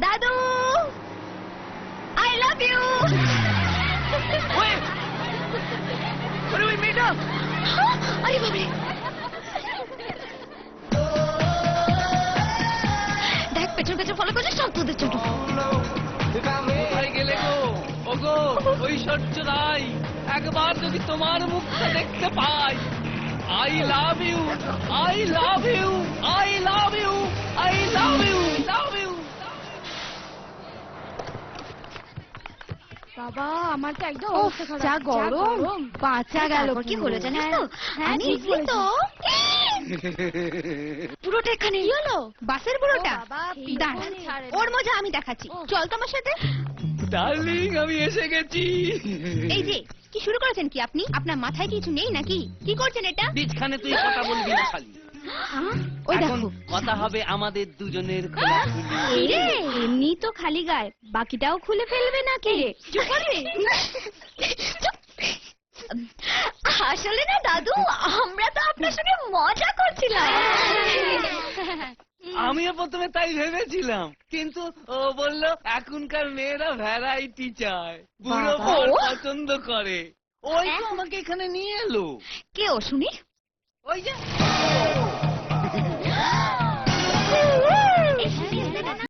দাদু, I love you. আরে ওই মেয়েটা! আরে বাবারে, দেখ পেছন পেছন ফলো করছে সব তোদের জন্য। কোথায় গেলে গো? ওগো ঐশ্বর্য রাই, একবার যদি তোমার মুখটা দেখতে পাই। I love you, I love you, I love you, I love you, love you. বাবা আমার তো একদম ওহ, অবস্থা খারাপ। যা গরম, বাঁচা গেল। তারপর কি হলো জানিস তো? হ্যাঁ, আমি ঠিক দেখলি তো পুরোটা এখানে। কি হলো? বাসের পুরোটা। ও বাবা, দাঁড়া, পিছনে ছাড়ে না। ওর মজা আমি দেখাচ্ছি। ও। চল তো আমার সাথে। ডার্লিং, আমি এসে গেছি। এই যে কি শুরু করেছেন কি আপনি? আপনার মাথায় কিছু নেই নাকি? কি করছেন এটা? বীজখানে তুই কথা বলবি না খালি। ওই এখন দেখো, কথা হবে আমাদের দুজনের খোলাখুলি। এই রে, এমনি তো খালি গায়ে, বাকিটাও খুলে ফেলবে নাকি রে? চুপ করবি? আসলে না দাদু, আমরা তো আপনার সঙ্গে মজা করছিলাম। আমিও প্রথমে তাই ভেবেছিলাম, কিন্তু ও বললো এখনকার মেয়েরা ভ্যারাইটি চায়, বুড়ো বাবা। বর পছন্দ করে। ওই তো আমাকে এখানে নিয়ে এলো। কে ও শুনি? ওই যে